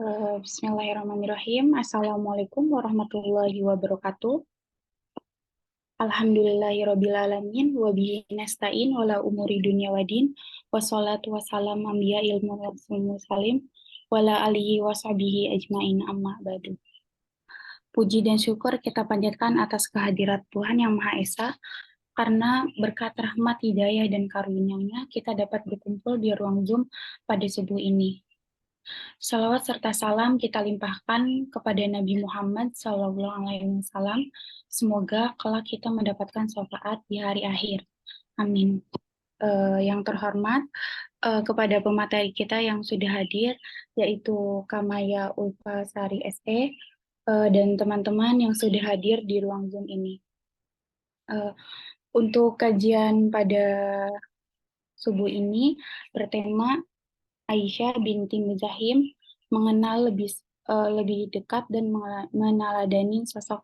Bismillahirrahmanirrahim. Assalamualaikum warahmatullahi wabarakatuh. Alhamdulillahirrabbilalamin. Wabihi nasta'in wala umuri dunya wadin. Wassalatu wassalam ambiya ilmu salim. Wala alihi washabihi ajmain amma ba'du. Puji dan syukur kita panjatkan atas kehadirat Tuhan Yang Maha Esa, karena berkat rahmat, hidayah, dan karunia-Nya kita dapat berkumpul di ruang Zoom pada subuh ini. Salawat serta salam kita limpahkan kepada Nabi Muhammad SAW. Semoga kelak kita mendapatkan syafaat di hari akhir. Amin. Yang terhormat, kepada pemateri kita yang sudah hadir, yaitu Kamaya Ulfasari SE, dan teman-teman yang sudah hadir di ruang Zoom ini. Untuk kajian pada subuh ini bertema Aisyah binti Muzahim, mengenal lebih dekat dan meneladani sosok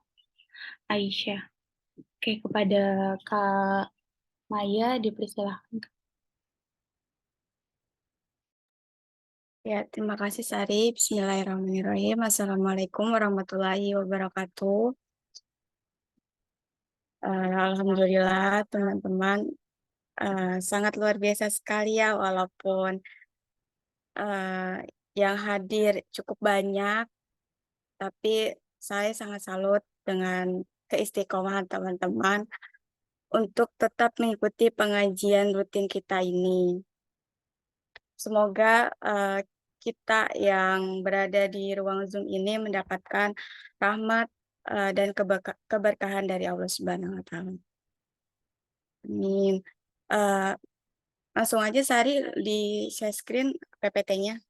Aisyah. Oke, kepada Kak Maya dipersilahkan. Ya, terima kasih Sari. Bismillahirrahmanirrahim. Assalamualaikum warahmatullahi wabarakatuh. Alhamdulillah teman-teman, sangat luar biasa sekali ya, walaupun yang hadir cukup banyak, tapi saya sangat salut dengan keistiqomahan teman-teman untuk tetap mengikuti pengajian rutin kita ini. Semoga kita yang berada di ruang Zoom ini mendapatkan rahmat dan keberkahan dari Allah Subhanahu wa Ta'ala. Amin. Langsung aja Sari di share screen PPT-nya.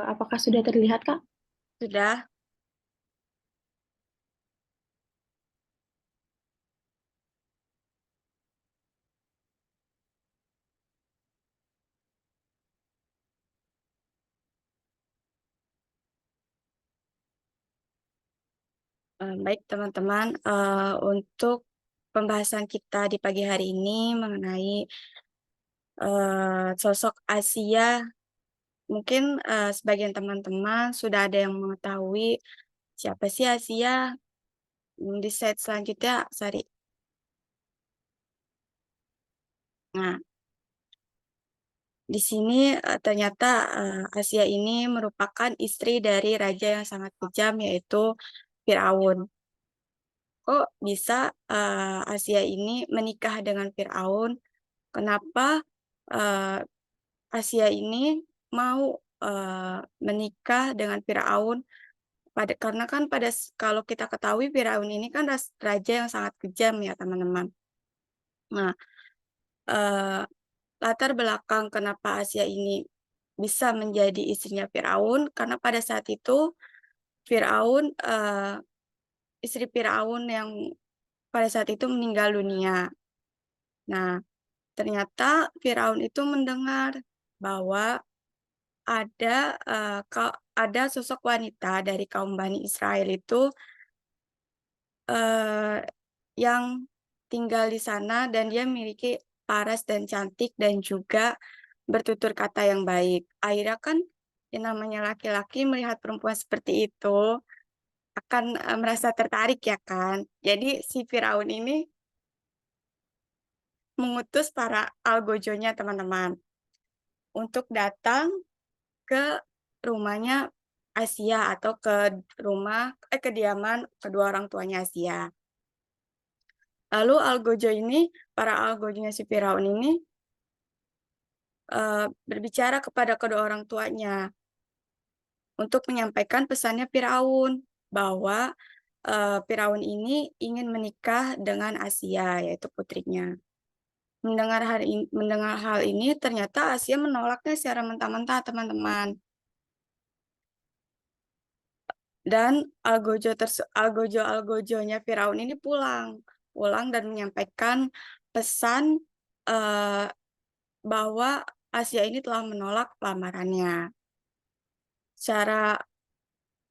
Apakah sudah terlihat, Kak? Sudah? Baik teman-teman, untuk pembahasan kita di pagi hari ini mengenai sosok Asia, mungkin sebagian teman-teman sudah ada yang mengetahui siapa sih Asia. Di slide selanjutnya, Sari. Nah, di sini ternyata Asia ini merupakan istri dari raja yang sangat kejam, yaitu Firaun. Kok bisa Asia ini menikah dengan Firaun? Kenapa Asia ini mau menikah dengan Firaun? Karena kan kalau kita ketahui Firaun ini kan raja yang sangat kejam ya teman-teman. Nah, latar belakang kenapa Asia ini bisa menjadi istrinya Firaun, karena pada saat itu Firaun, istri Firaun yang pada saat itu meninggal dunia. Nah, ternyata Firaun itu mendengar bahwa ada sosok wanita dari kaum Bani Israel itu yang tinggal di sana dan dia memiliki paras dan cantik dan juga bertutur kata yang baik. Akhirnya kan yang namanya laki-laki melihat perempuan seperti itu akan merasa tertarik ya kan. Jadi si Firaun ini mengutus para algojonya teman-teman untuk datang ke rumahnya Asia atau ke kediaman kedua orang tuanya Asia. Lalu para algojonya si Firaun ini berbicara kepada kedua orang tuanya untuk menyampaikan pesannya Firaun. bahwa Firaun ini ingin menikah dengan Asia, yaitu putrinya. Mendengar hal ini, ternyata Asia menolaknya secara mentah-mentah, teman-teman. Dan algojo-algojonya Firaun ini pulang dan menyampaikan pesan eh, bahwa Asia ini telah menolak lamarannya. Secara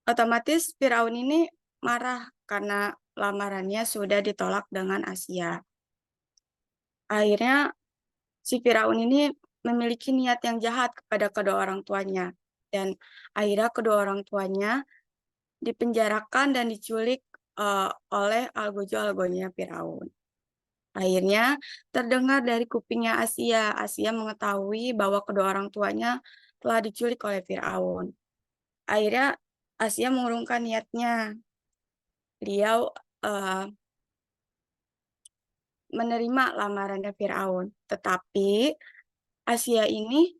otomatis Firaun ini marah karena lamarannya sudah ditolak dengan Asia. Akhirnya si Firaun ini memiliki niat yang jahat kepada kedua orang tuanya. Dan akhirnya kedua orang tuanya dipenjarakan dan diculik oleh algojo-algonya Firaun. Akhirnya terdengar dari kupingnya Asia. Asia mengetahui bahwa kedua orang tuanya telah diculik oleh Firaun. Akhirnya Asia mengurungkan niatnya. Beliau menerima lamarannya Firaun. Tetapi Asia ini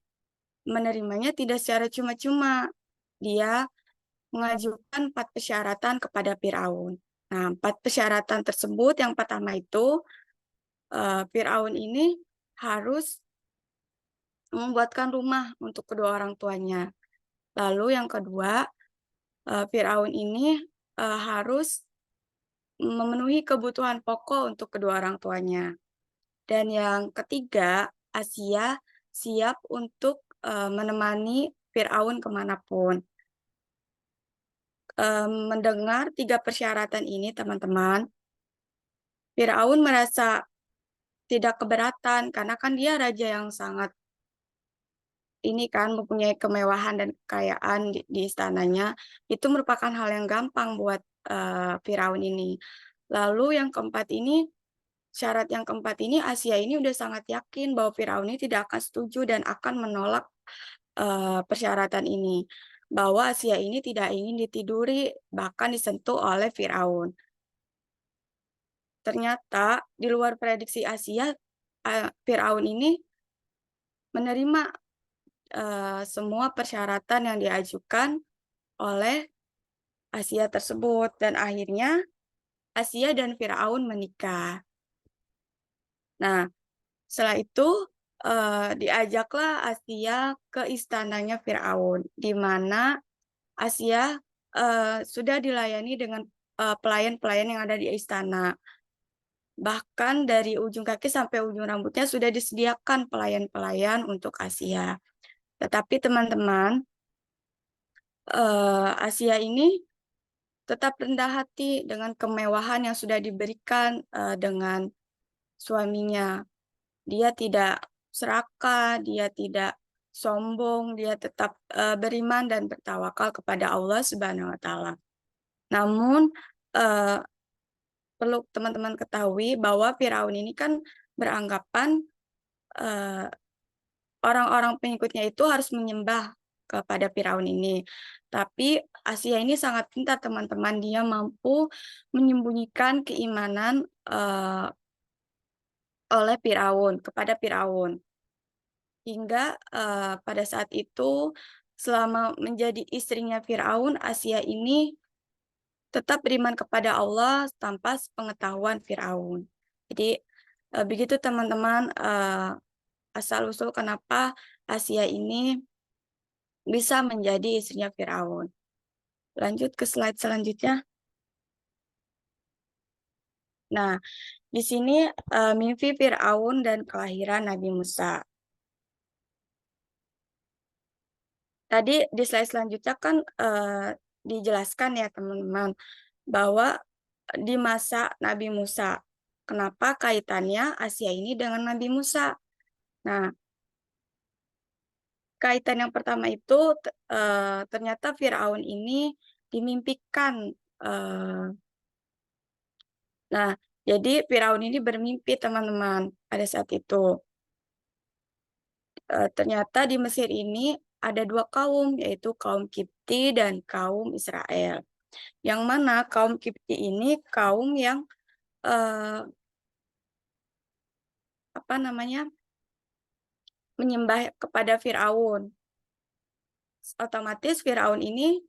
menerimanya tidak secara cuma-cuma. Dia mengajukan 4 persyaratan kepada Firaun. Nah, 4 persyaratan tersebut yang pertama itu Firaun ini harus membuatkan rumah untuk kedua orang tuanya. Lalu yang kedua, Firaun ini harus memenuhi kebutuhan pokok untuk kedua orang tuanya. Dan yang ketiga, Asia siap untuk menemani Firaun kemanapun. Mendengar 3 persyaratan ini, teman-teman, Firaun merasa tidak keberatan karena kan dia raja yang sangat ini kan mempunyai kemewahan dan kekayaan di istananya. Itu merupakan hal yang gampang buat Firaun ini. Lalu yang keempat ini, syarat yang keempat ini, Asia ini udah sangat yakin bahwa Firaun ini tidak akan setuju dan akan menolak persyaratan ini. Bahwa Asia ini tidak ingin ditiduri, bahkan disentuh oleh Firaun. Ternyata di luar prediksi Asia, Firaun ini menerima semua persyaratan yang diajukan oleh Asia tersebut. Dan akhirnya Asia dan Firaun menikah. Nah, setelah itu diajaklah Asia ke istananya Firaun, di mana Asia sudah dilayani dengan pelayan-pelayan yang ada di istana. Bahkan dari ujung kaki sampai ujung rambutnya sudah disediakan pelayan-pelayan untuk Asia. Tetapi teman-teman, Asia ini tetap rendah hati dengan kemewahan yang sudah diberikan dengan suaminya. Dia tidak serakah, dia tidak sombong, dia tetap beriman dan bertawakal kepada Allah Subhanahu wa taala. Namun perlu teman-teman ketahui bahwa Firaun ini kan beranggapan orang-orang pengikutnya itu harus menyembah kepada Firaun ini. Tapi Asia ini sangat pintar, teman-teman. Dia mampu menyembunyikan keimanan oleh Firaun, kepada Firaun. Hingga pada saat itu, selama menjadi istrinya Firaun, Asia ini tetap beriman kepada Allah tanpa pengetahuan Firaun. Jadi begitu teman-teman asal-usul kenapa Asia ini bisa menjadi istrinya Firaun. Lanjut ke slide selanjutnya. Nah, di sini mimpi Firaun dan kelahiran Nabi Musa. Tadi di slide selanjutnya kan dijelaskan ya teman-teman bahwa di masa Nabi Musa, kenapa kaitannya Asia ini dengan Nabi Musa? Nah, kaitan yang pertama itu ternyata Firaun ini dimimpikan. Nah, jadi Firaun ini bermimpi teman-teman pada saat itu. Ternyata di Mesir ini ada 2 kaum, yaitu kaum Kipti dan kaum Israel. Yang mana kaum Kipti ini kaum yang apa namanya, menyembah kepada Firaun. Otomatis Firaun ini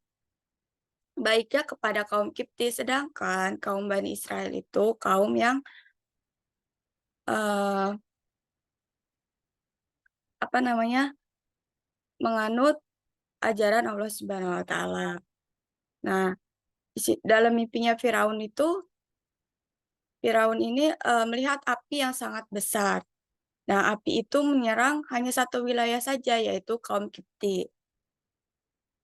baiknya kepada kaum Kipti, sedangkan kaum Bani Israel itu kaum yang eh, apa namanya menganut ajaran Allah Subhanahu Wa Taala. Nah, dalam mimpinya Firaun itu, Firaun ini melihat api yang sangat besar. Nah, api itu menyerang hanya satu wilayah saja, yaitu kaum Kipti.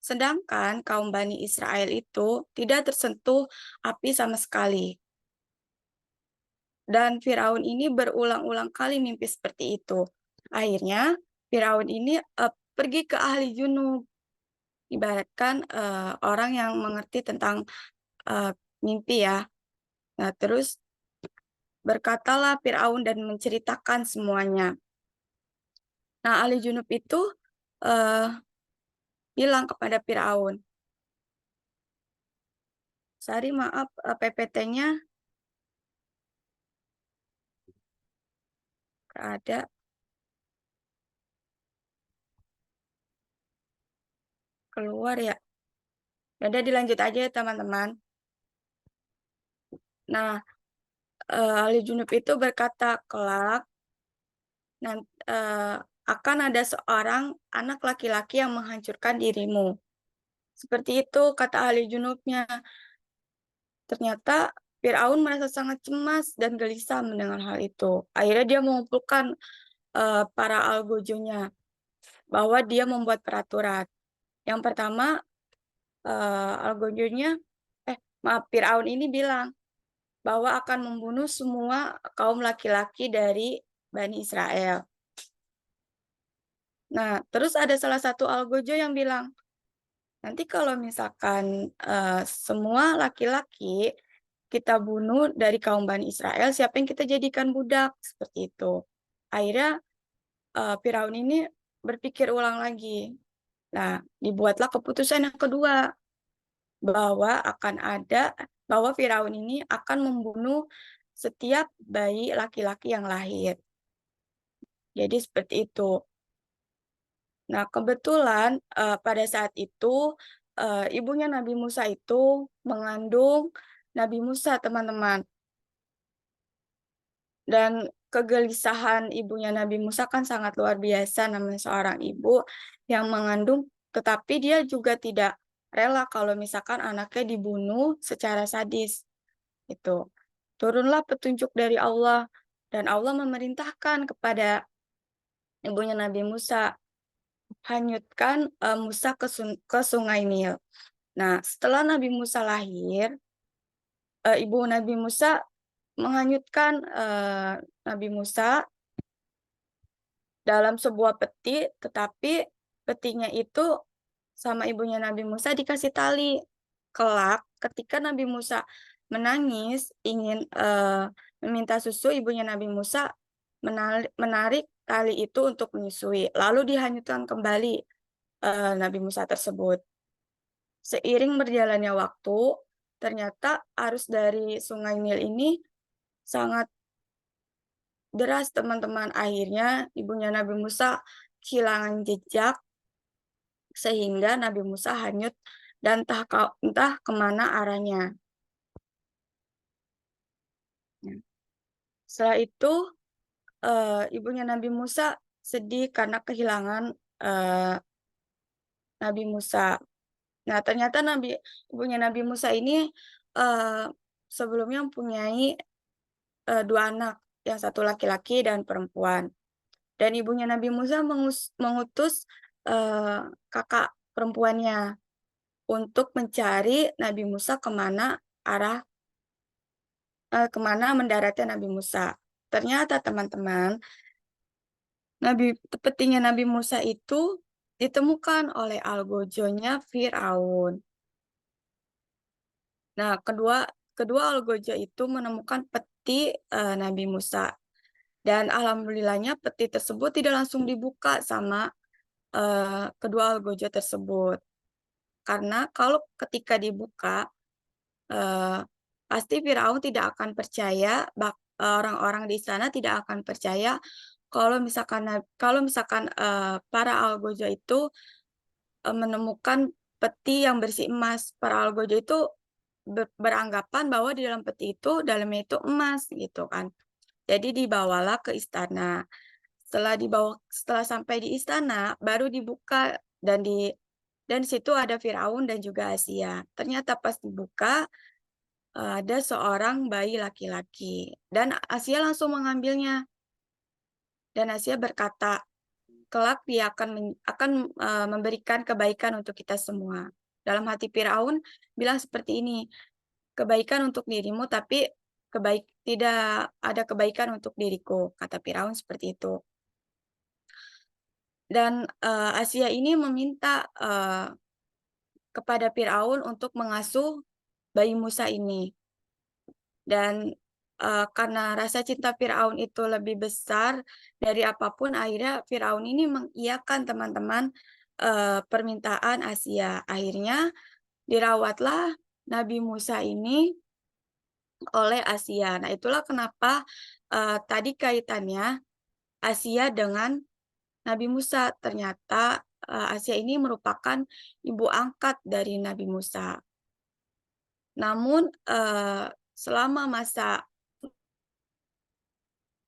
Sedangkan kaum Bani Israel itu tidak tersentuh api sama sekali. Dan Firaun ini berulang-ulang kali mimpi seperti itu. Akhirnya Firaun ini pergi ke ahli junub, ibaratkan orang yang mengerti tentang eh, mimpi ya. Nah, terus berkatalah Firaun dan menceritakan semuanya. Nah, ahli junub itu eh, bilang kepada Firaun, Sari maaf PPT-nya ada keluar ya. Udah dilanjut aja ya teman-teman. Nah, ahli junub itu berkata, kelak akan ada seorang anak laki-laki yang menghancurkan dirimu. Seperti itu kata ahli junubnya. Ternyata Firaun merasa sangat cemas dan gelisah mendengar hal itu. Akhirnya dia mengumpulkan para algojonya bahwa dia membuat peraturan. Yang pertama, algojonya, maaf, Firaun ini bilang bahwa akan membunuh semua kaum laki-laki dari Bani Israel. Nah, terus ada salah satu algojo yang bilang, nanti kalau misalkan semua laki-laki kita bunuh dari kaum Bani Israel, siapa yang kita jadikan budak? Seperti itu. Akhirnya Firaun ini berpikir ulang lagi. Nah, dibuatlah keputusan yang kedua bahwa Firaun ini akan membunuh setiap bayi laki-laki yang lahir. Jadi seperti itu. Nah, kebetulan pada saat itu ibunya Nabi Musa itu mengandung Nabi Musa, teman-teman. Dan kegelisahan ibunya Nabi Musa kan sangat luar biasa, namanya seorang ibu yang mengandung, tetapi dia juga tidak rela kalau misalkan anaknya dibunuh secara sadis. Itu. Turunlah petunjuk dari Allah, dan Allah memerintahkan kepada ibunya Nabi Musa, hanyutkan Musa ke Sungai Nil. Nah, setelah Nabi Musa lahir, ibu Nabi Musa menghanyutkan Nabi Musa dalam sebuah peti, tetapi petinya itu sama ibunya Nabi Musa dikasih tali. Kelak, ketika Nabi Musa menangis, ingin meminta susu, ibunya Nabi Musa menarik tali itu untuk menyusui. Lalu dihanyutkan kembali Nabi Musa tersebut. Seiring berjalannya waktu, ternyata arus dari Sungai Nil ini sangat deras, teman-teman. Akhirnya ibunya Nabi Musa kehilangan jejak sehingga Nabi Musa hanyut dan entah kemana arahnya. Ya. Setelah itu ibunya Nabi Musa sedih karena kehilangan eh, Nabi Musa. Nah, ternyata ibunya Nabi Musa ini eh, sebelumnya mempunyai dua anak, yang satu laki-laki dan perempuan. Dan ibunya Nabi Musa mengutus kakak perempuannya untuk mencari Nabi Musa kemana mendaratnya Nabi Musa. Ternyata teman-teman, petinya Nabi Musa itu ditemukan oleh algojonya Firaun. Nah, kedua algojo itu menemukan peti Nabi Musa. Dan alhamdulillahnya peti tersebut tidak langsung dibuka sama kedua algojo tersebut. Karena kalau ketika dibuka, eh, pasti Firaun tidak akan percaya, orang-orang di sana tidak akan percaya kalau misalkan para algojo itu menemukan peti yang berisi emas. Para algojo itu beranggapan bahwa di dalam peti itu dalamnya itu emas gitu kan. Jadi dibawalah ke istana. Setelah sampai di istana baru dibuka dan di situ ada Firaun dan juga Asia. Ternyata pas dibuka ada seorang bayi laki-laki dan Asia langsung mengambilnya. Dan Asia berkata, kelak dia akan memberikan kebaikan untuk kita semua. Dalam hati Firaun bilang seperti ini, kebaikan untuk dirimu tapi tidak ada kebaikan untuk diriku, kata Firaun seperti itu. Dan Asia ini meminta kepada Firaun untuk mengasuh bayi Musa ini. Dan karena rasa cinta Firaun itu lebih besar dari apapun, akhirnya Firaun ini mengiyakan teman-teman permintaan Asia. Akhirnya dirawatlah Nabi Musa ini oleh Asia. Nah, itulah kenapa tadi kaitannya Asia dengan Nabi Musa. Ternyata Asia ini merupakan ibu angkat dari Nabi Musa. Namun selama masa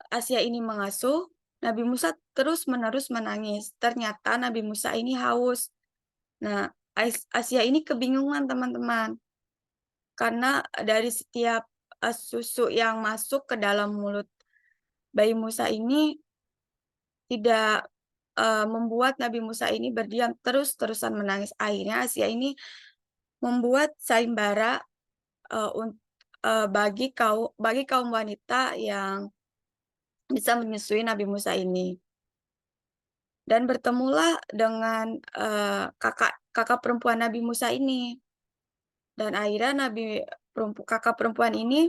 Asia ini mengasuh, Nabi Musa terus-menerus menangis. Ternyata Nabi Musa ini haus. Nah, Asia ini kebingungan teman-teman. Karena dari setiap susu yang masuk ke dalam mulut bayi Musa ini tidak membuat Nabi Musa ini berdiam terus-terusan menangis. Akhirnya Asia ini membuat sayembara bagi kaum wanita yang bisa menyusui Nabi Musa ini. Dan bertemulah dengan kakak perempuan Nabi Musa ini. Dan akhirnya kakak perempuan ini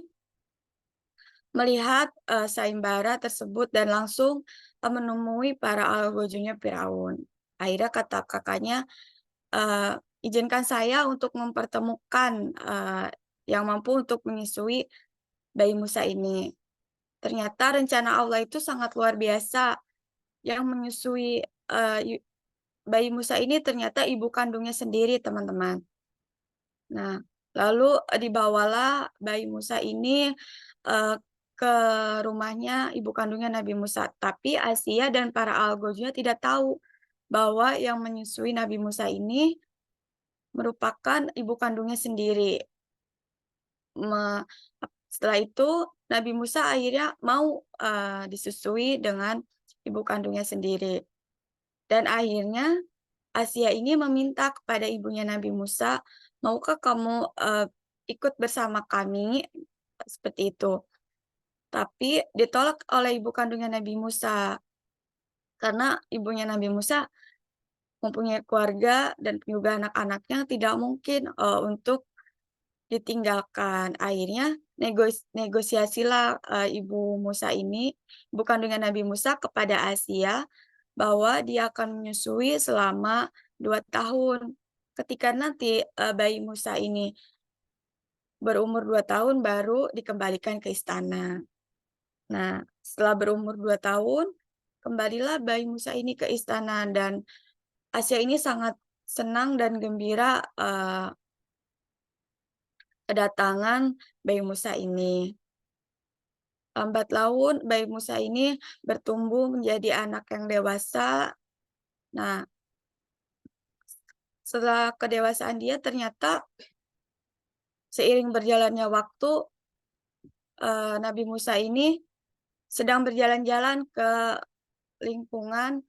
melihat sayembara tersebut dan langsung menemui para algojonya Firaun. Akhirnya kata kakaknya, izinkan saya untuk mempertemukan yang mampu untuk menyusui bayi Musa ini. Ternyata rencana Allah itu sangat luar biasa. Yang menyusui bayi Musa ini ternyata ibu kandungnya sendiri, teman-teman. Nah, lalu dibawalah bayi Musa ini ke rumahnya ibu kandungnya Nabi Musa. Tapi Asia dan para algojonya tidak tahu bahwa yang menyusui Nabi Musa ini merupakan ibu kandungnya sendiri. Setelah itu Nabi Musa akhirnya mau disusui dengan ibu kandungnya sendiri. Dan akhirnya Asia ini meminta kepada ibunya Nabi Musa, maukah kamu ikut bersama kami? Seperti itu. Tapi ditolak oleh ibu kandungnya Nabi Musa. Karena ibunya Nabi Musa mempunyai keluarga dan juga anak-anaknya tidak mungkin untuk ditinggalkan. Akhirnya negosiasilah ibu Musa ini, ibu kandungnya Nabi Musa kepada Asia bahwa dia akan menyusui selama 2 tahun. Ketika nanti bayi Musa ini berumur 2 tahun baru dikembalikan ke istana. Nah, setelah berumur 2 tahun, kembalilah bayi Musa ini ke istana dan Asia ini sangat senang dan gembira kedatangan bayi Musa ini. Lambat laun bayi Musa ini bertumbuh menjadi anak yang dewasa. Nah, setelah kedewasaan dia ternyata seiring berjalannya waktu Nabi Musa ini sedang berjalan-jalan ke lingkungan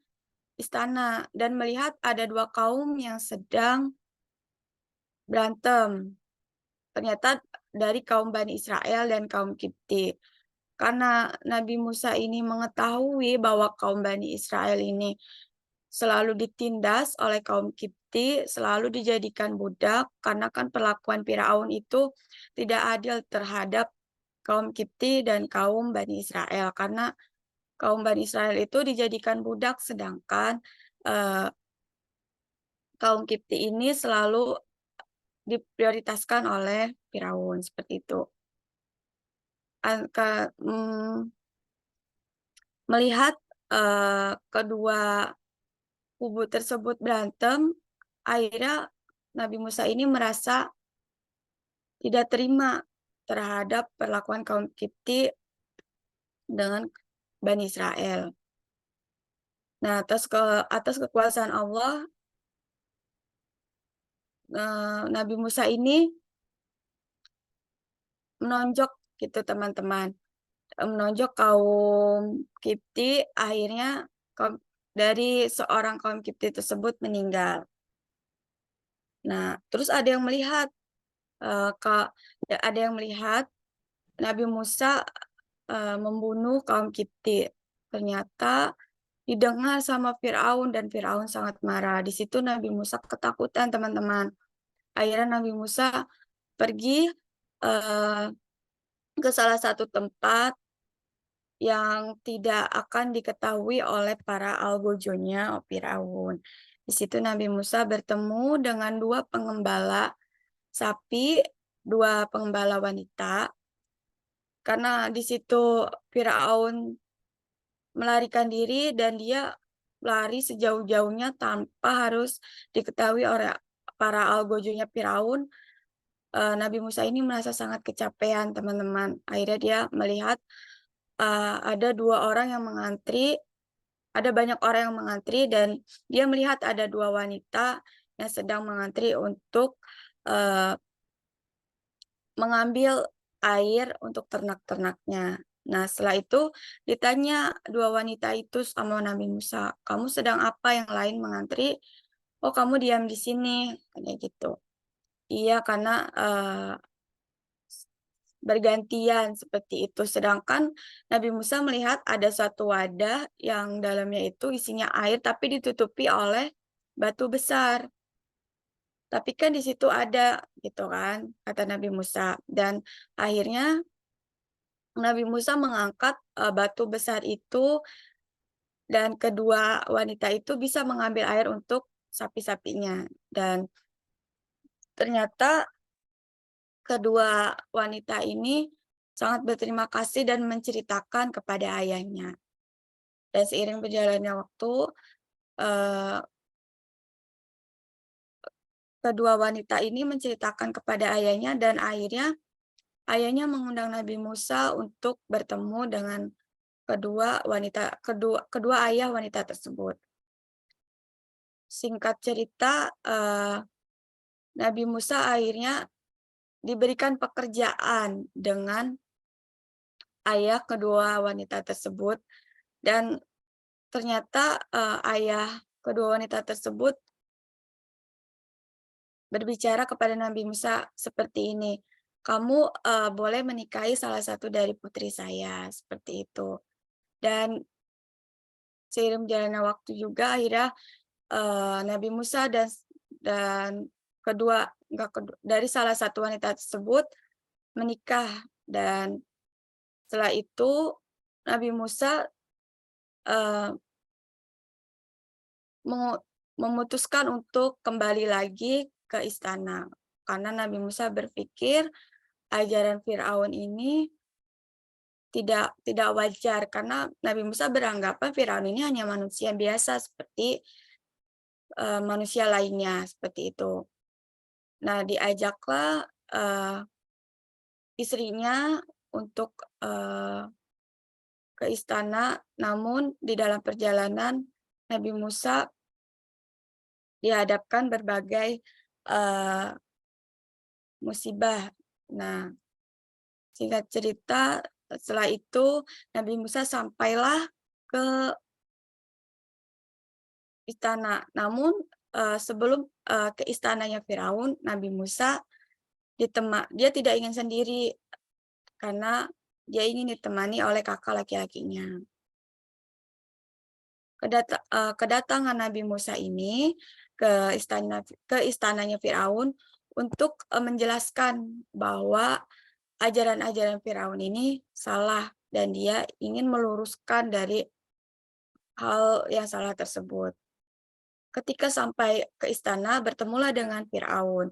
istana dan melihat ada 2 kaum yang sedang berantem. Ternyata dari kaum Bani Israel dan kaum Kipti. Karena Nabi Musa ini mengetahui bahwa kaum Bani Israel ini selalu ditindas oleh kaum Kipti, selalu dijadikan budak, karena kan perlakuan Firaun itu tidak adil terhadap kaum Kipti dan kaum Bani Israel. Karena kaum Bani Israel itu dijadikan budak, sedangkan kaum Kipti ini selalu diprioritaskan oleh Firaun, seperti itu. Melihat kedua kubu tersebut berantem, akhirnya Nabi Musa ini merasa tidak terima terhadap perlakuan kaum Kipti dengan Bani Israel. Nah, atas kekuasaan Allah, Nabi Musa ini menonjok gitu teman-teman, menonjok kaum Kipti. Akhirnya dari seorang kaum Kipti tersebut meninggal. Nah, terus ada yang melihat Nabi Musa membunuh kaum Kipti. Ternyata didengar sama Firaun dan Firaun sangat marah. Di situ Nabi Musa ketakutan, teman-teman. Akhirnya Nabi Musa pergi ke salah satu tempat yang tidak akan diketahui oleh para algojonya Firaun. Di situ Nabi Musa bertemu dengan dua pengembala sapi, dua pengembala wanita. Karena di situ Firaun melarikan diri dan dia lari sejauh-jauhnya tanpa harus diketahui oleh para algojonya Firaun. Nabi Musa ini merasa sangat kecapean, teman-teman. Akhirnya dia melihat ada dua orang yang mengantri, ada banyak orang yang mengantri, dan dia melihat ada dua wanita yang sedang mengantri untuk mengambil air untuk ternak-ternaknya. Nah, setelah itu ditanya dua wanita itu sama Nabi Musa, "Kamu sedang apa?" Yang lain mengantri, "Oh, kamu diam di sini," kayak gitu. Iya, karena bergantian seperti itu. Sedangkan Nabi Musa melihat ada suatu wadah yang dalamnya itu isinya air tapi ditutupi oleh batu besar. Tapi kan di situ ada gitu kan, kata Nabi Musa. Dan akhirnya Nabi Musa mengangkat batu besar itu dan kedua wanita itu bisa mengambil air untuk sapi-sapinya. Dan ternyata kedua wanita ini sangat berterima kasih dan menceritakan kepada ayahnya. Dan seiring berjalannya waktu, kedua wanita ini menceritakan kepada ayahnya dan akhirnya ayahnya mengundang Nabi Musa untuk bertemu dengan kedua ayah wanita tersebut. Singkat cerita, Nabi Musa akhirnya diberikan pekerjaan dengan ayah kedua wanita tersebut, dan ternyata ayah kedua wanita tersebut berbicara kepada Nabi Musa seperti ini, "Kamu boleh menikahi salah satu dari putri saya," seperti itu. Dan seiring berjalannya waktu juga akhirnya Nabi Musa dan dari salah satu wanita tersebut menikah, dan setelah itu Nabi Musa memutuskan untuk kembali lagi ke istana karena Nabi Musa berpikir ajaran Firaun ini tidak wajar, karena Nabi Musa beranggapan Firaun ini hanya manusia biasa seperti manusia lainnya, seperti itu. Nah, diajaklah istrinya untuk ke istana, namun di dalam perjalanan Nabi Musa dihadapkan berbagai musibah. Nah, singkat cerita, setelah itu Nabi Musa sampailah ke istana. Namun sebelum ke istananya Firaun, Nabi Musa dia tidak ingin sendiri karena dia ingin ditemani oleh kakak laki-lakinya. Kedatangan Nabi Musa ini ke istananya Firaun untuk menjelaskan bahwa ajaran-ajaran Firaun ini salah dan dia ingin meluruskan dari hal yang salah tersebut. Ketika sampai ke istana, bertemulah dengan Firaun.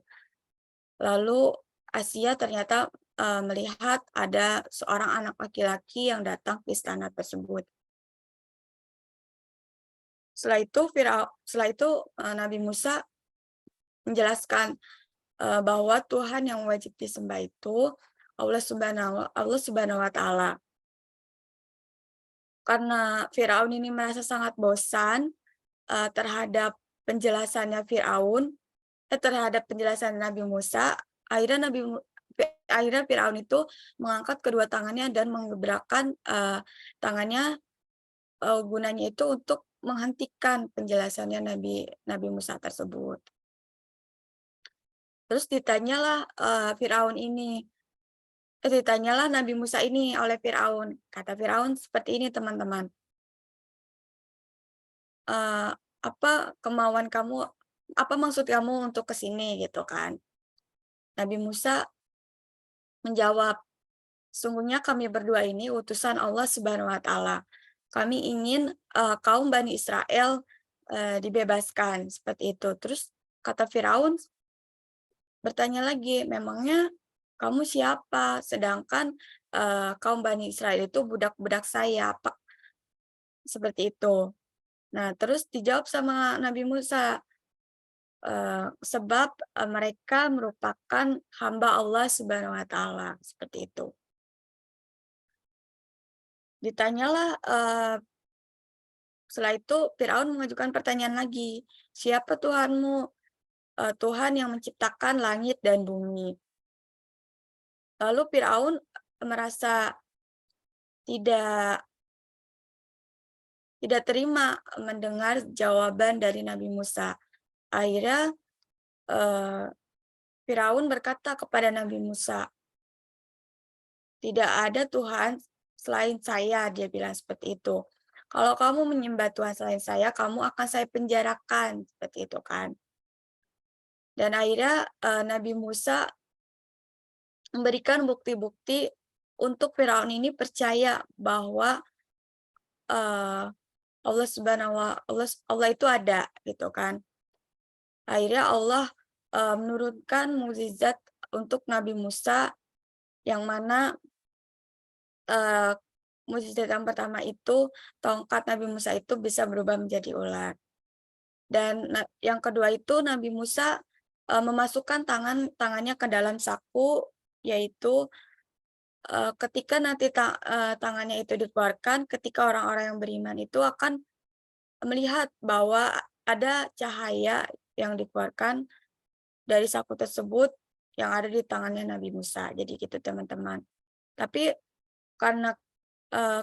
Lalu Asia ternyata melihat ada seorang anak laki-laki yang datang ke istana tersebut. Setelah itu Nabi Musa menjelaskan bahwa Tuhan yang wajib disembah itu Allah Subhanahu wa Ta'ala. Karena Firaun ini merasa sangat bosan terhadap terhadap penjelasan Nabi Musa, akhirnya Firaun itu mengangkat kedua tangannya dan menggebrakan tangannya, gunanya itu untuk menghentikan penjelasannya Nabi Musa tersebut. Terus ditanyalah Nabi Musa ini oleh Firaun. Kata Firaun seperti ini, teman-teman. Apa kemauan kamu, apa maksud kamu untuk ke sini gitu kan? Nabi Musa menjawab, sungguhnya kami berdua ini utusan Allah Subhanahu wa Ta'ala. Kami ingin kaum Bani Israel dibebaskan seperti itu. Terus kata Firaun bertanya lagi, memangnya kamu siapa? Sedangkan kaum Bani Israel itu budak-budak saya, Pak. Seperti itu. Nah, terus dijawab sama Nabi Musa, sebab mereka merupakan hamba Allah Subhanahu wa Ta'ala, seperti itu. Ditanyalah, setelah itu Firaun mengajukan pertanyaan lagi, siapa Tuhanmu? Tuhan yang menciptakan langit dan bumi. Lalu Firaun merasa tidak terima mendengar jawaban dari Nabi Musa. Akhirnya Firaun berkata kepada Nabi Musa, tidak ada Tuhan selain saya, dia bilang seperti itu. Kalau kamu menyembah Tuhan selain saya, kamu akan saya penjarakan, seperti itu kan. Dan akhirnya Nabi Musa memberikan bukti-bukti untuk Firaun ini percaya bahwa Allah itu ada gitu kan. Akhirnya Allah menurunkan mukjizat untuk Nabi Musa yang mana mukjizat yang pertama itu tongkat Nabi Musa itu bisa berubah menjadi ular. Dan yang kedua itu Nabi Musa memasukkan tangannya ke dalam saku, yaitu ketika nanti tangannya itu dikeluarkan, ketika orang-orang yang beriman itu akan melihat bahwa ada cahaya yang dikeluarkan dari saku tersebut yang ada di tangannya Nabi Musa. Jadi gitu teman-teman. Tapi karena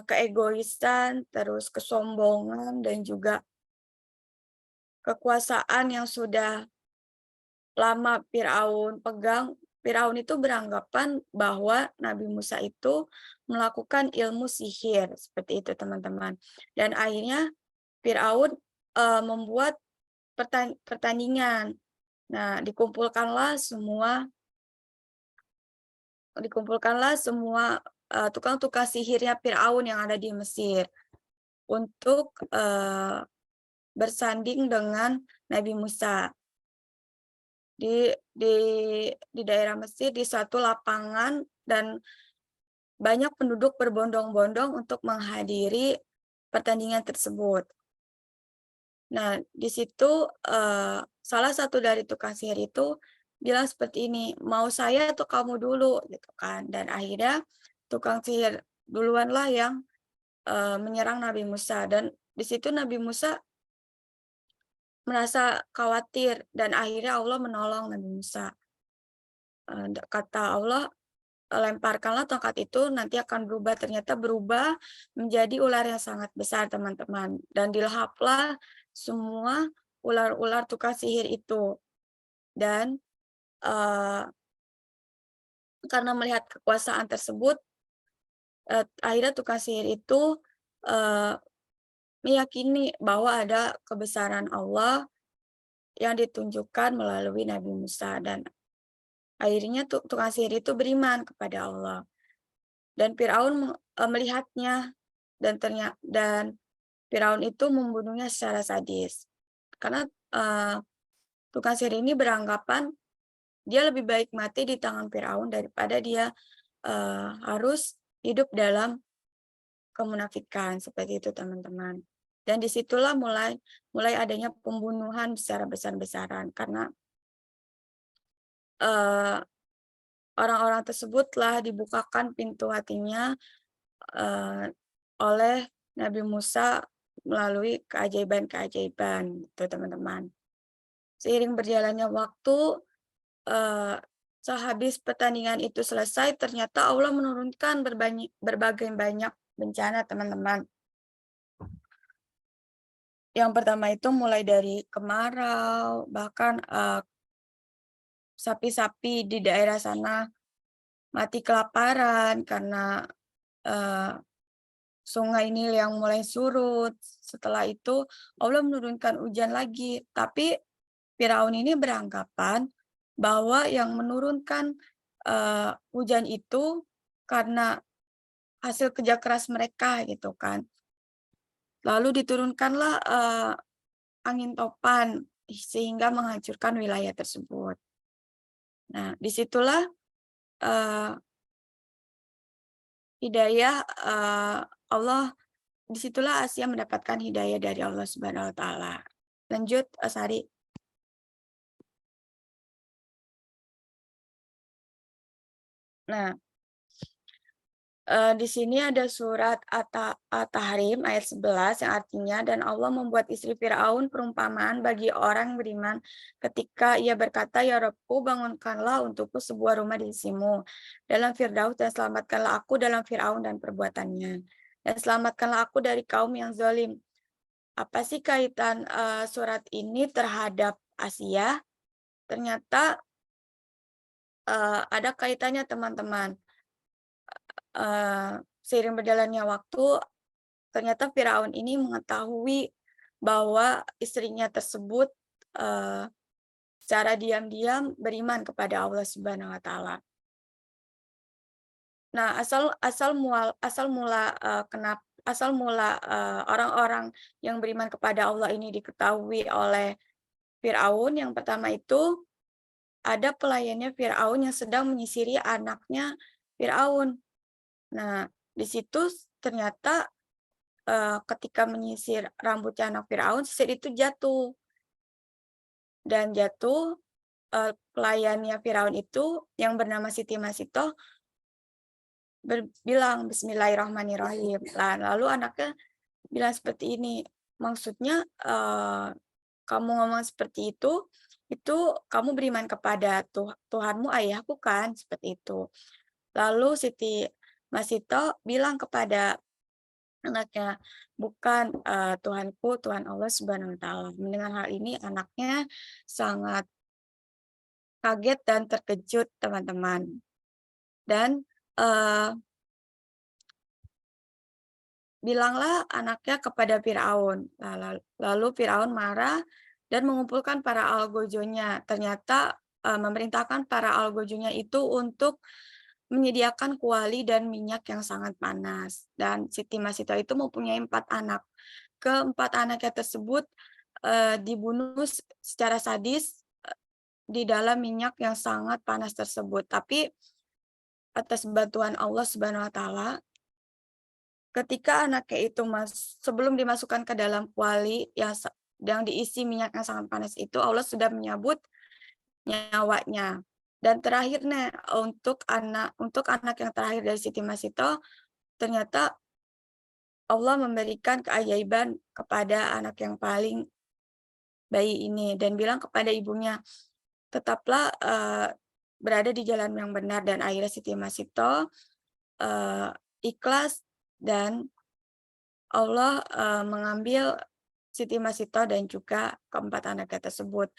keegoisan, terus kesombongan, dan juga kekuasaan yang sudah lama Firaun pegang, Firaun itu beranggapan bahwa Nabi Musa itu melakukan ilmu sihir, seperti itu teman-teman. Dan akhirnya Firaun membuat pertandingan. Nah, dikumpulkanlah semua tukang-tukang sihirnya Firaun yang ada di Mesir untuk bersanding dengan Nabi Musa di daerah Mesir, di suatu lapangan, dan banyak penduduk berbondong-bondong untuk menghadiri pertandingan tersebut. Nah, di situ salah satu dari tukang sihir itu bilang seperti ini, mau saya atau kamu dulu gitu kan. Dan akhirnya tukang sihir duluanlah yang menyerang Nabi Musa, dan di situ Nabi Musa merasa khawatir dan akhirnya Allah menolong Nabi Musa. Kata Allah, lemparkanlah tongkat itu nanti akan berubah. Ternyata berubah menjadi ular yang sangat besar teman-teman, dan dilahaplah semua ular-ular tukang sihir itu. Dan karena melihat kekuasaan tersebut, akhirnya tukang sihir itu meyakini bahwa ada kebesaran Allah yang ditunjukkan melalui Nabi Musa, dan akhirnya tukang sihir itu beriman kepada Allah. Dan Firaun melihatnya, dan Firaun itu membunuhnya secara sadis. Karena tukang sihir ini beranggapan dia lebih baik mati di tangan Firaun daripada dia harus hidup dalam kemunafikan, seperti itu teman-teman. Dan disitulah mulai adanya pembunuhan secara besar-besaran, karena orang-orang tersebut telah dibukakan pintu hatinya oleh Nabi Musa melalui keajaiban-keajaiban, gitu teman-teman. Seiring berjalannya waktu, sehabis pertandingan itu selesai, ternyata Allah menurunkan berbagai banyak bencana, teman-teman. Yang pertama itu mulai dari kemarau, bahkan sapi-sapi di daerah sana mati kelaparan karena sungai Nil yang mulai surut. Setelah itu Allah menurunkan hujan lagi, tapi Firaun ini beranggapan bahwa yang menurunkan hujan itu karena hasil kerja keras mereka gitu kan. Lalu diturunkanlah angin topan sehingga menghancurkan wilayah tersebut. Nah, disitulah hidayah Allah, disitulah Asia mendapatkan hidayah dari Allah Subhanahu Wa Taala. Lanjut, Sari. Nah, di sini ada surat At-Tahrim ayat 11 yang artinya, dan Allah membuat istri Firaun perumpamaan bagi orang beriman ketika ia berkata, ya Rabbku, bangunkanlah untukku sebuah rumah di sisimu dalam Firdaus, dan selamatkanlah aku dalam Firaun dan perbuatannya, dan selamatkanlah aku dari kaum yang zalim. Apa sih kaitan surat ini terhadap Asia? Ternyata ada kaitannya, teman-teman. Seiring berjalannya waktu, ternyata Firaun ini mengetahui bahwa istrinya tersebut secara diam-diam beriman kepada Allah Subhanahu Wa Taala. Nah, asal mula orang-orang yang beriman kepada Allah ini diketahui oleh Firaun. Yang pertama itu ada pelayannya Firaun yang sedang menyisiri anaknya Firaun. Nah, di situ ternyata ketika menyisir rambutnya anak Firaun, sisir itu jatuh. Dan jatuh, pelayannya Firaun itu yang bernama Siti Masitoh bilang Bismillahirrahmanirrahim. Lalu anaknya bilang seperti ini, maksudnya kamu ngomong seperti itu kamu beriman kepada Tuhanmu ayahku kan, seperti itu. Lalu Siti Masitoh bilang kepada anaknya, bukan Tuhanku, Tuhan Allah Subhanahu Wa Taala. Mendengar hal ini, anaknya sangat kaget dan terkejut, teman-teman. Dan bilanglah anaknya kepada Firaun. Lalu Firaun marah dan mengumpulkan para algojonya. Ternyata memerintahkan para algojonya itu untuk menyediakan kuali dan minyak yang sangat panas. Dan Siti Masitoh itu mempunyai 4 anak. Keempat anaknya tersebut dibunuh secara sadis di dalam minyak yang sangat panas tersebut. Tapi atas bantuan Allah Subhanahu Wa Taala, ketika anaknya itu sebelum dimasukkan ke dalam kuali yang diisi minyak yang sangat panas itu, Allah sudah menyabut nyawanya. Dan terakhirnya untuk anak yang terakhir dari Siti Masitoh, ternyata Allah memberikan keajaiban kepada anak yang paling bayi ini dan bilang kepada ibunya, tetaplah berada di jalan yang benar. Dan akhirnya Siti Masitoh ikhlas dan Allah mengambil Siti Masitoh dan juga keempat anaknya tersebut.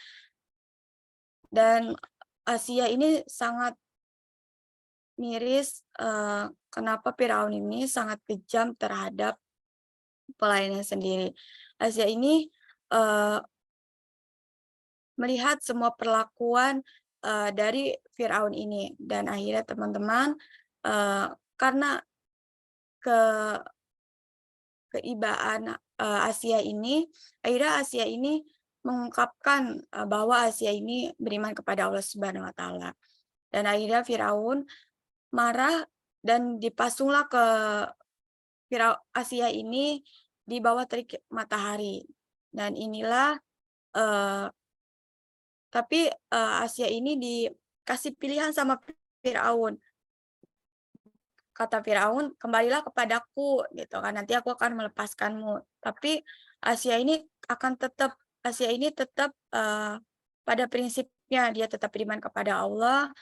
Dan Asia ini sangat miris, kenapa Firaun ini sangat kejam terhadap pelayannya sendiri. Asia ini melihat semua perlakuan dari Firaun ini, dan akhirnya teman-teman karena keibaan Asia ini, akhirnya Asia ini mengungkapkan bahwa Asia ini beriman kepada Allah Subhanahu Wa Taala. Dan akhirnya Firaun marah dan dipasunglah ke Asia ini di bawah terik matahari. Dan inilah tapi Asia ini dikasih pilihan sama Firaun. Kata Firaun, "Kembalilah kepadaku," gitu kan, "nanti aku akan melepaskanmu." Tapi Asia ini tetap, pada prinsipnya, dia tetap beriman kepada Allah,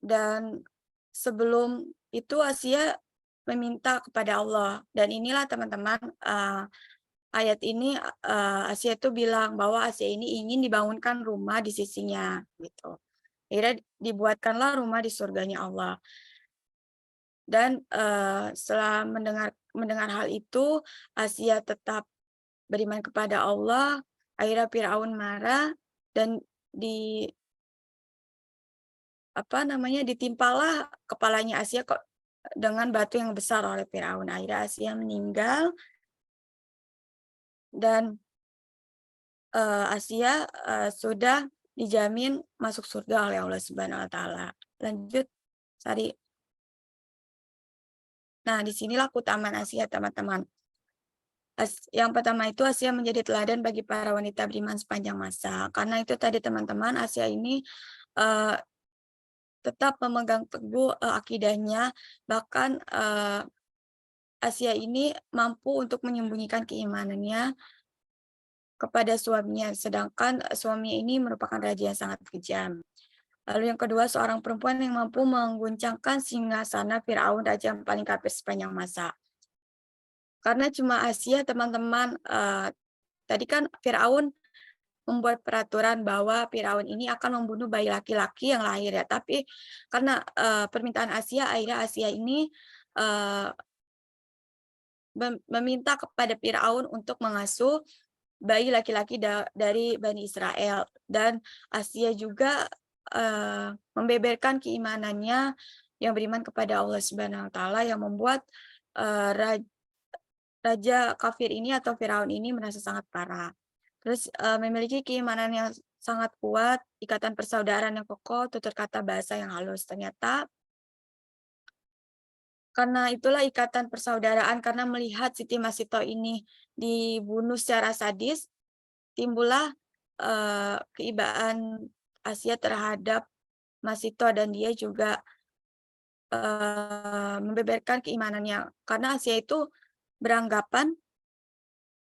dan sebelum itu Asia meminta kepada Allah. Dan inilah teman-teman, ayat ini, Asia itu bilang bahwa Asia ini ingin dibangunkan rumah di sisinya, gitu. Akhirnya dibuatkanlah rumah di surganya Allah. Dan, setelah mendengar hal itu, Asia tetap beriman kepada Allah, akhirnya Firaun marah dan ditimpalah kepalanya Asia kok dengan batu yang besar oleh Firaun. Akhirnya Asia meninggal dan, Asia, sudah dijamin masuk surga oleh Allah Subhanahu wa taala. Lanjut, Sari. Nah, disinilah keutamaan Asia, teman-teman. Yang pertama itu Asia menjadi teladan bagi para wanita beriman sepanjang masa. Karena itu tadi teman-teman, Asia ini uh, tetap memegang teguh akidahnya, bahkan Asia ini mampu untuk menyembunyikan keimanannya kepada suaminya, sedangkan suami ini merupakan raja yang sangat kejam. Lalu yang kedua, seorang perempuan yang mampu mengguncangkan singgasana Firaun, raja yang paling kafir sepanjang masa. Karena cuma Asia, teman-teman, tadi kan Firaun membuat peraturan bahwa Firaun ini akan membunuh bayi laki-laki yang lahir ya. Tapi karena permintaan Asia, akhirnya Asia ini meminta kepada Firaun untuk mengasuh bayi laki-laki dari Bani Israel. Dan Asia juga membeberkan keimanannya yang beriman kepada Allah Subhanahu wa taala, yang membuat raja kafir ini atau Firaun ini merasa sangat parah. Terus memiliki keimanan yang sangat kuat, ikatan persaudaraan yang kokoh, tutur kata bahasa yang halus. Ternyata karena itulah ikatan persaudaraan, karena melihat Siti Masito ini dibunuh secara sadis, timbullah keibaan Asia terhadap Masito, dan dia juga membeberkan keimanannya. Karena Asia itu beranggapan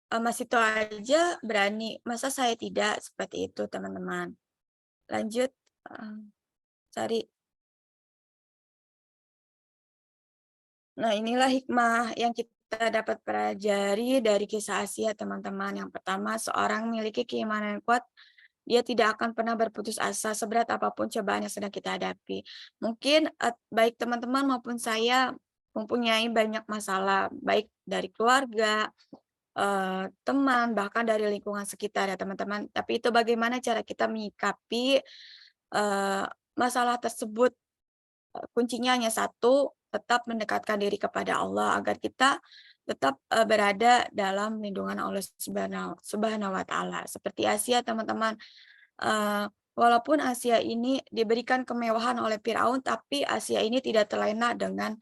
Masito aja berani, masa saya tidak, seperti itu teman-teman. Lanjut, Sari. Nah, inilah hikmah yang kita dapat pelajari dari kisah Asia, teman-teman. Yang pertama, seorang memiliki keimanan yang kuat, dia tidak akan pernah berputus asa seberat apapun cobaan yang sedang kita hadapi. Mungkin baik teman-teman maupun saya mempunyai banyak masalah, baik dari keluarga, teman, bahkan dari lingkungan sekitar ya teman-teman. Tapi itu bagaimana cara kita menyikapi masalah tersebut. Kuncinya hanya satu, tetap mendekatkan diri kepada Allah agar kita tetap berada dalam lindungan Allah Subhanahu wa taala. Seperti Asia, teman-teman, walaupun Asia ini diberikan kemewahan oleh Firaun, tapi Asia ini tidak terlena dengan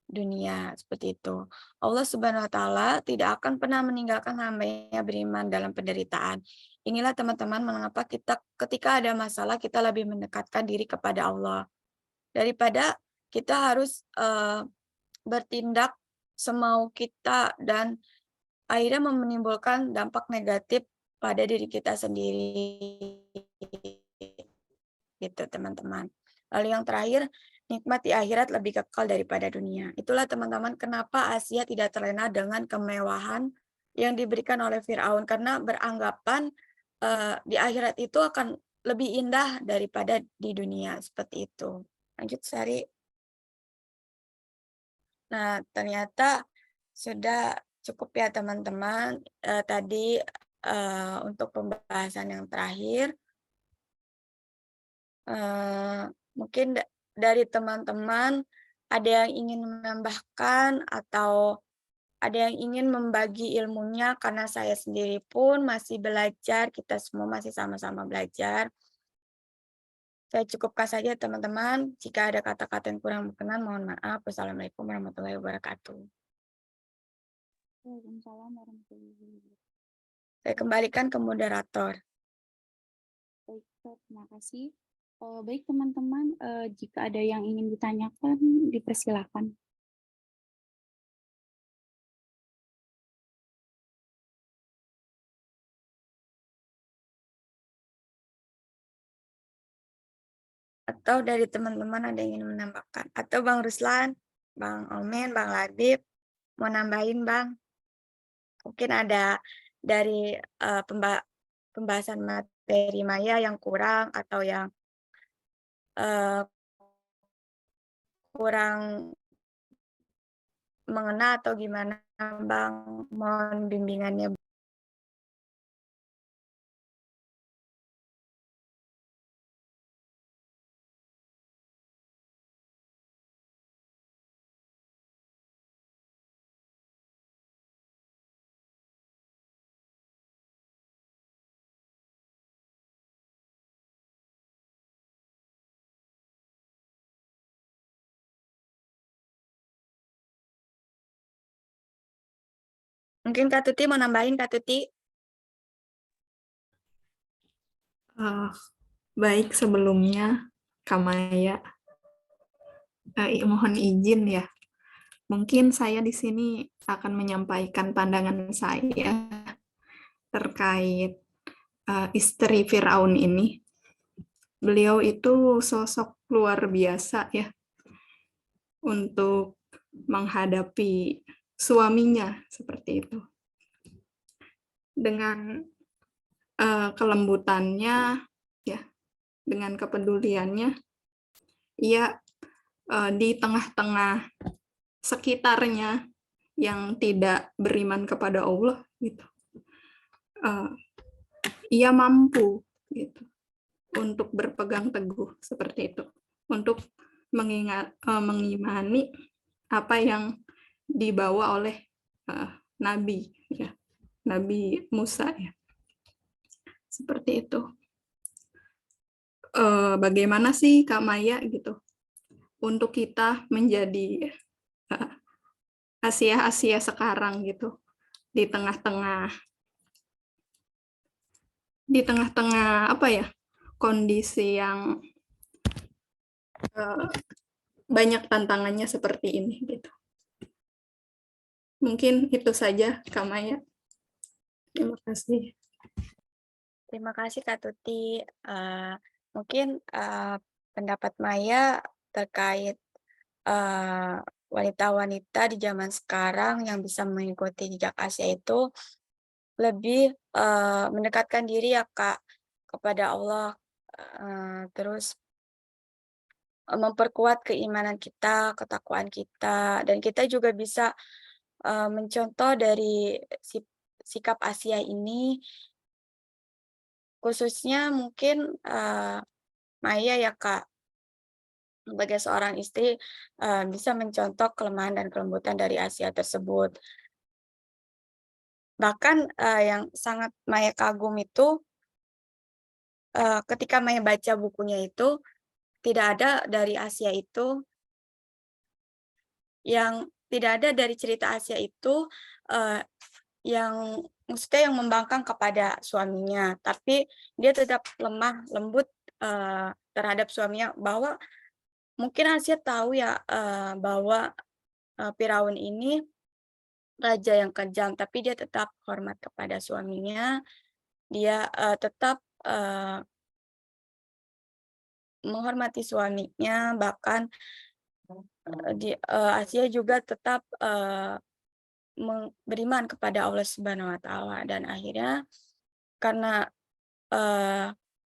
dunia, seperti itu. Allah Subhanahu wa taala tidak akan pernah meninggalkan hamba-Nya beriman dalam penderitaan. Inilah teman-teman mengapa kita ketika ada masalah kita lebih mendekatkan diri kepada Allah daripada kita harus bertindak semau kita dan akhirnya menimbulkan dampak negatif pada diri kita sendiri. Gitu, teman-teman. Lalu yang terakhir, nikmat di akhirat lebih kekal daripada dunia. Itulah teman-teman kenapa Asia tidak terlena dengan kemewahan yang diberikan oleh Firaun, karena beranggapan di akhirat itu akan lebih indah daripada di dunia, seperti itu. Lanjut, Sari. Nah, ternyata sudah cukup ya teman-teman. Tadi untuk pembahasan yang terakhir, mungkin dari teman-teman ada yang ingin menambahkan atau ada yang ingin membagi ilmunya, karena saya sendiri pun masih belajar, kita semua masih sama-sama belajar. Saya cukupkan saja teman-teman. Jika ada kata-kata yang kurang berkenan, mohon maaf. Wassalamualaikum warahmatullahi wabarakatuh. Waalaikumsalam warahmatullahi wabarakatuh. Saya kembalikan ke moderator. Baik, terima kasih. Baik teman-teman, jika ada yang ingin ditanyakan, dipersilakan. Atau dari teman-teman ada yang ingin menambahkan? Atau Bang Ruslan, Bang Omen, Bang Labib, mau nambahin Bang? Mungkin ada dari pembahasan materi Maya yang kurang atau yang kurang mengena atau gimana Bang? Mohon bimbingannya. Mungkin Kak Tuti mau nambahin, Kak Tuti? Baik, sebelumnya Kamaya, mohon izin ya. Mungkin saya di sini akan menyampaikan pandangan saya terkait istri Firaun ini. Beliau itu sosok luar biasa ya untuk menghadapi suaminya seperti itu. Dengan kelembutannya ya, dengan kepeduliannya, ia di tengah-tengah sekitarnya yang tidak beriman kepada Allah gitu, ia mampu gitu untuk berpegang teguh seperti itu, untuk mengimani apa yang dibawa oleh Nabi ya, Nabi Musa ya, seperti itu. Bagaimana sih Kak Maya gitu untuk kita menjadi Asia sekarang gitu, di tengah-tengah apa ya, kondisi yang banyak tantangannya seperti ini gitu. Mungkin itu saja Kak Maya. Terima kasih. Terima kasih Kak Tuti. Mungkin pendapat Maya terkait wanita-wanita di zaman sekarang yang bisa mengikuti jejak Asia itu lebih mendekatkan diri ya Kak kepada Allah, terus memperkuat keimanan kita, ketakwaan kita, dan kita juga bisa mencontoh dari sikap Asia ini, khususnya mungkin Maya ya Kak, sebagai seorang istri bisa mencontoh kelemahan dan kelembutan dari Asia tersebut. Bahkan yang sangat Maya kagum itu ketika Maya baca bukunya itu, tidak ada dari Asia itu yang tidak ada dari cerita Asia itu yang maksudnya yang membangkang kepada suaminya, tapi dia tetap lemah lembut terhadap suaminya, bahwa mungkin Asia tahu ya bahwa Firaun ini raja yang kejam, tapi dia tetap hormat kepada suaminya, dia tetap menghormati suaminya, bahkan Asia juga tetap beriman kepada Allah Subhanahu wa Ta'ala, dan akhirnya karena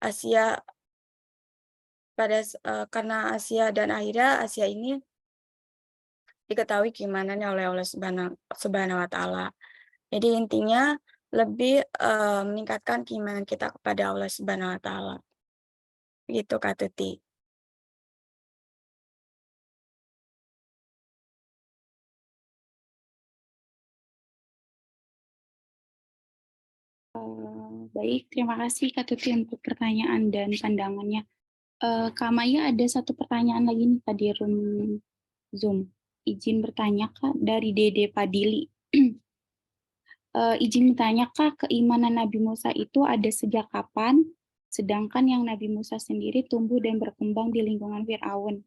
Asia karena Asia dan akhirnya Asia ini diketahui keimanannya oleh Allah Subhanahu wa Ta'ala. Jadi intinya lebih meningkatkan keimanan kita kepada Allah Subhanahu wa Ta'ala. Gitu Kak Tuti. Baik, terima kasih Kak Tuti untuk pertanyaan dan pandangannya. Kak Maya, ada satu pertanyaan lagi nih Kak di room Zoom. Izin bertanya Kak, dari Dede Padili. Izin bertanya Kak, keimanan Nabi Musa itu ada sejak kapan? Sedangkan yang Nabi Musa sendiri tumbuh dan berkembang di lingkungan Fir'aun.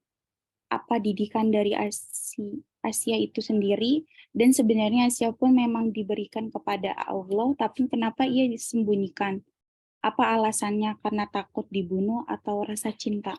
Apa didikan dari Asia itu sendiri? Dan sebenarnya Asia pun memang diberikan kepada Allah, tapi kenapa ia disembunyikan? Apa alasannya? Karena takut dibunuh atau rasa cinta?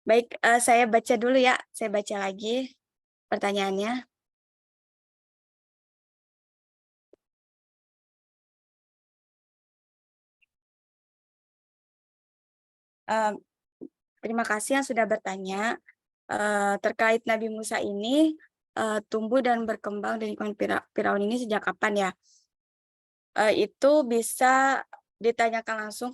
Baik, saya baca dulu ya. Saya baca lagi pertanyaannya. Terima kasih yang sudah bertanya. Terkait Nabi Musa ini tumbuh dan berkembang di lingkungan Firaun ini sejak kapan ya? Itu bisa ditanyakan langsung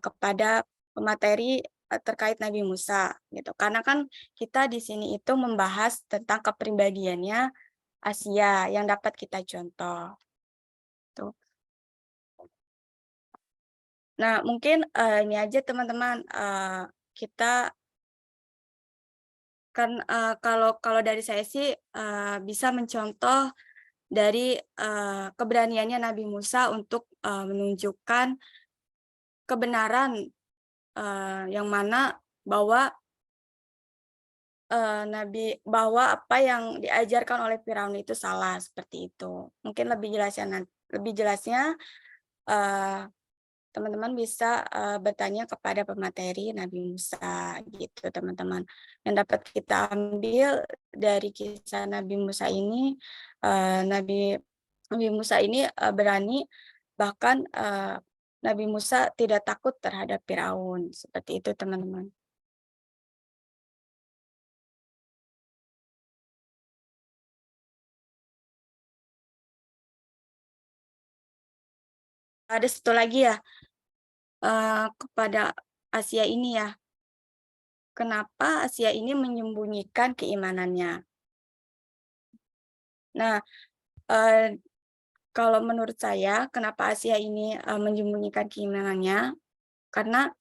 kepada pemateri terkait Nabi Musa gitu. Karena kan kita di sini itu membahas tentang kepribadiannya Asia yang dapat kita contoh. Tuh. Nah, mungkin ini aja teman-teman, kita kan kalau dari saya sih bisa mencontoh dari keberaniannya Nabi Musa untuk menunjukkan kebenaran yang mana bahwa bahwa apa yang diajarkan oleh Firaun itu salah seperti itu. Mungkin lebih jelasnya teman-teman bisa bertanya kepada pemateri Nabi Musa gitu teman-teman. Yang dapat kita ambil dari kisah Nabi Musa ini, Nabi Musa ini berani, bahkan Nabi Musa tidak takut terhadap Firaun seperti itu teman-teman. Ada satu lagi ya kepada Asia ini ya. Kenapa Asia ini menyembunyikan keimanannya? Nah, kalau menurut saya, kenapa Asia ini menyembunyikan keimanannya? Karena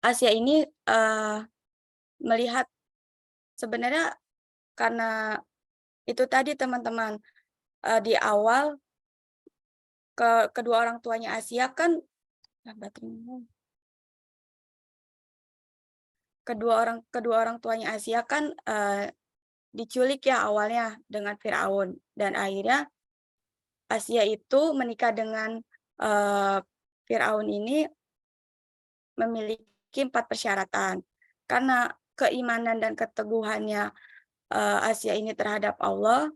Asia ini melihat sebenarnya karena itu tadi teman-teman di awal kedua orang tuanya Asia kan kedua orang tuanya Asia kan diculik ya awalnya dengan Firaun, dan akhirnya Asia itu menikah dengan Firaun ini memiliki 4 persyaratan. Karena keimanan dan keteguhannya Asia ini terhadap Allah,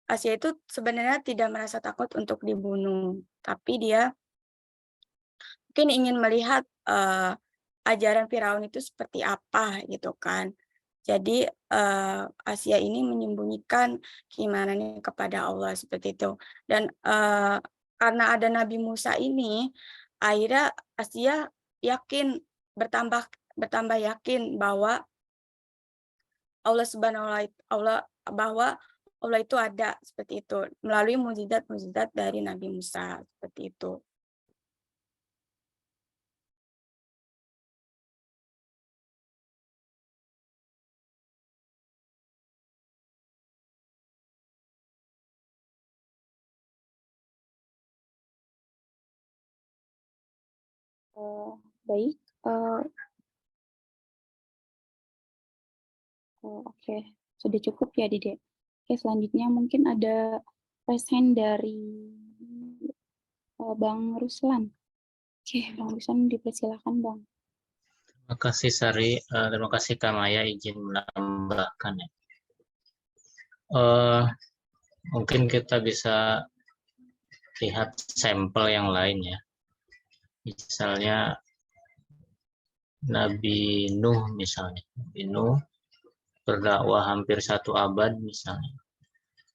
Asia itu sebenarnya tidak merasa takut untuk dibunuh, tapi dia mungkin ingin melihat ajaran Firaun itu seperti apa gitu kan. Jadi Asia ini menyembunyikan keimanannya kepada Allah seperti itu. Dan karena ada Nabi Musa ini, akhirnya Asia yakin bertambah yakin bahwa bahwa Allah itu ada seperti itu melalui mukjizat-mukjizat dari Nabi Musa seperti itu. Baik, oke, sudah cukup ya, Dede. Oke, selanjutnya mungkin ada present dari Bang Ruslan. Oke, Bang Ruslan dipersilakan, Bang. Terima kasih Sari, terima kasih Kak Maya izin menambahkan ya. Mungkin kita bisa lihat sampel yang lain ya. Misalnya Nabi Nuh misalnya. Nabi Nuh berdakwah hampir 1 abad misalnya.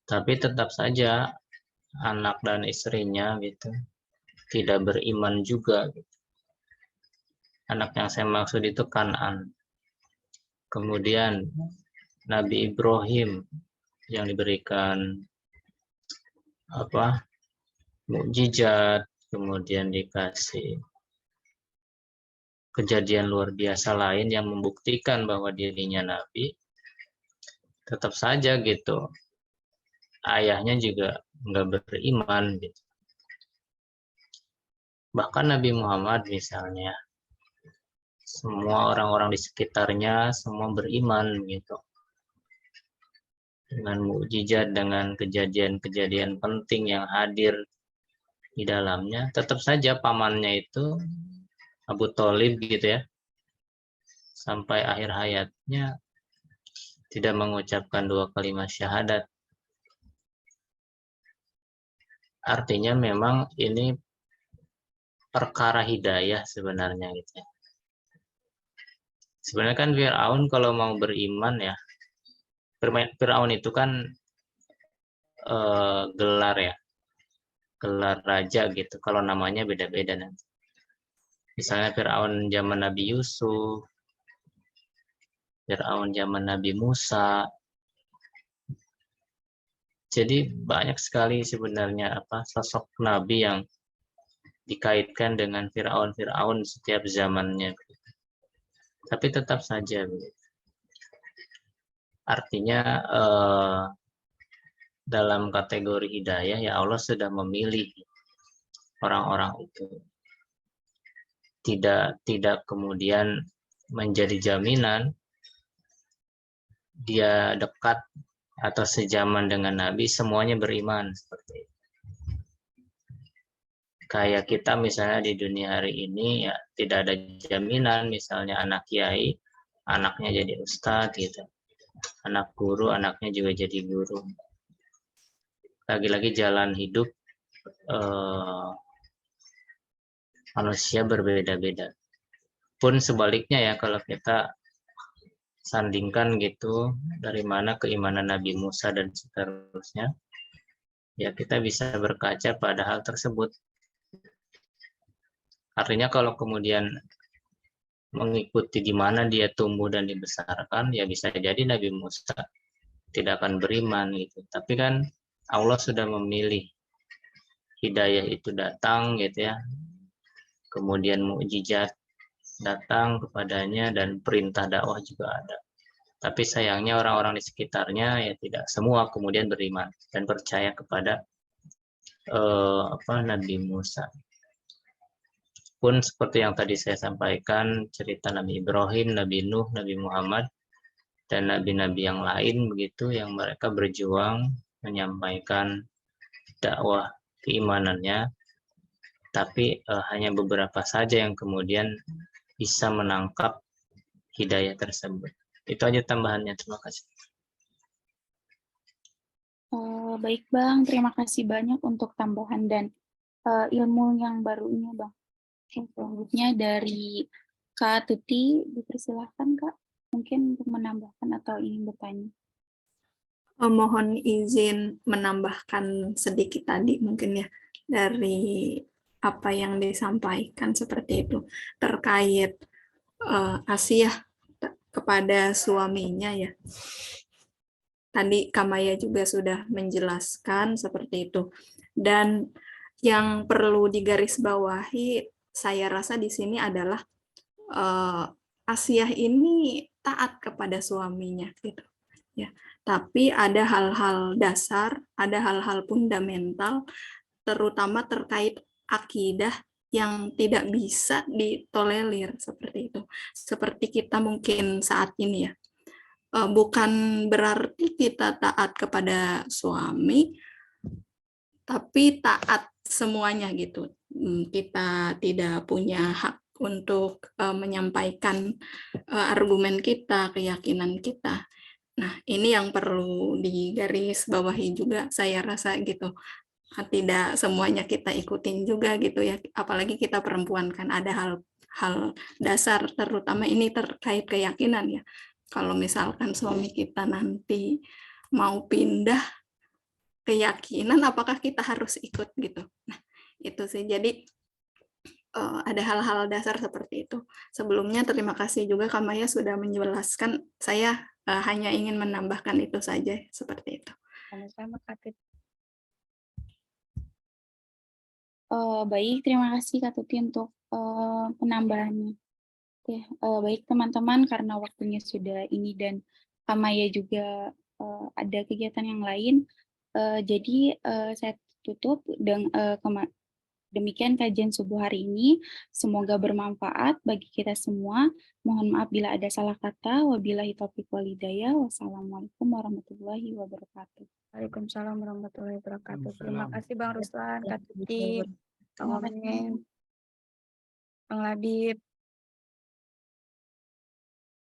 Tapi tetap saja anak dan istrinya gitu tidak beriman juga gitu. Anak yang saya maksud itu Kan'an. Kemudian Nabi Ibrahim yang diberikan mukjizat, kemudian dikasih kejadian luar biasa lain yang membuktikan bahwa dirinya nabi, tetap saja gitu ayahnya juga nggak beriman gitu. Bahkan Nabi Muhammad misalnya, semua orang-orang di sekitarnya semua beriman gitu. Dengan mukjizat, dengan kejadian-kejadian penting yang hadir di dalamnya, tetap saja pamannya itu Abu Thalib gitu ya, sampai akhir hayatnya tidak mengucapkan 2 kalimat syahadat. Artinya memang ini perkara hidayah sebenarnya gitu ya. Sebenarnya kan Fir'aun kalau mau beriman ya, Fir'aun itu kan gelar ya, gelar raja gitu. Kalau namanya beda-beda nanti. Misalnya Fir'aun zaman Nabi Yusuf, Fir'aun zaman Nabi Musa. Jadi banyak sekali sebenarnya sosok Nabi yang dikaitkan dengan Fir'aun setiap zamannya. Tapi tetap saja, artinya dalam kategori hidayah ya Allah sudah memilih orang-orang itu. Tidak kemudian menjadi jaminan dia dekat atau sejaman dengan Nabi semuanya beriman seperti itu. Kayak kita misalnya di dunia hari ini ya tidak ada jaminan misalnya anak kiai anaknya jadi ustadz gitu, anak guru anaknya juga jadi guru. Lagi-lagi jalan hidup manusia berbeda-beda. Pun sebaliknya ya kalau kita sandingkan gitu dari mana keimanan Nabi Musa dan seterusnya, ya kita bisa berkaca pada hal tersebut. Artinya kalau kemudian mengikuti di mana dia tumbuh dan dibesarkan, ya bisa jadi Nabi Musa tidak akan beriman gitu. Tapi kan Allah sudah memilih hidayah itu datang gitu ya. Kemudian mukjizat datang kepadanya dan perintah dakwah juga ada. Tapi sayangnya orang-orang di sekitarnya ya tidak semua kemudian beriman dan percaya kepada Nabi Musa. Pun seperti yang tadi saya sampaikan, cerita Nabi Ibrahim, Nabi Nuh, Nabi Muhammad, dan nabi-nabi yang lain begitu yang mereka berjuang menyampaikan dakwah keimanannya, tapi hanya beberapa saja yang kemudian bisa menangkap hidayah tersebut. Itu aja tambahannya, terima kasih. Baik Bang, terima kasih banyak untuk tambahan dan ilmu yang barunya Bang. Selanjutnya dari Kak Tuti, dipersilahkan Kak, mungkin untuk menambahkan atau ingin bertanya. Mohon izin menambahkan sedikit tadi mungkin ya dari apa yang disampaikan seperti itu terkait Asiyah kepada suaminya ya. Tadi Kamaya juga sudah menjelaskan seperti itu. Dan yang perlu digarisbawahi saya rasa di sini adalah Asiyah ini taat kepada suaminya gitu ya. Tapi ada hal-hal dasar, ada hal-hal fundamental terutama terkait akidah yang tidak bisa ditolerir seperti itu. Seperti kita mungkin saat ini ya. Bukan berarti kita taat kepada suami tapi taat semuanya gitu. Kita tidak punya hak untuk menyampaikan argumen kita, keyakinan kita. Nah, ini yang perlu digarisbawahi juga saya rasa gitu. Tidak semuanya kita ikutin juga gitu ya. Apalagi kita perempuan kan ada hal dasar terutama ini terkait keyakinan ya. Kalau misalkan suami kita nanti mau pindah keyakinan, apakah kita harus ikut gitu? Nah, itu sih. Jadi ada hal-hal dasar seperti itu. Sebelumnya terima kasih juga Kamaya sudah menjelaskan. Saya hanya ingin menambahkan itu saja seperti itu. Sama-sama Kak Tuti. Baik, terima kasih Kak Tuti untuk penambahannya. Oke, baik teman-teman, karena waktunya sudah ini dan Kak Maya juga ada kegiatan yang lain, jadi saya tutup demikian kajian subuh hari ini. Semoga bermanfaat bagi kita semua. Mohon maaf bila ada salah kata. Wabillahi taufiq wal hidayah. Wassalamualaikum warahmatullahi wabarakatuh. Waalaikumsalam warahmatullahi wabarakatuh. Terima kasih Bang Ruslan, Kak Tuti, Bang Terima kasih. Omen, Bang Labib.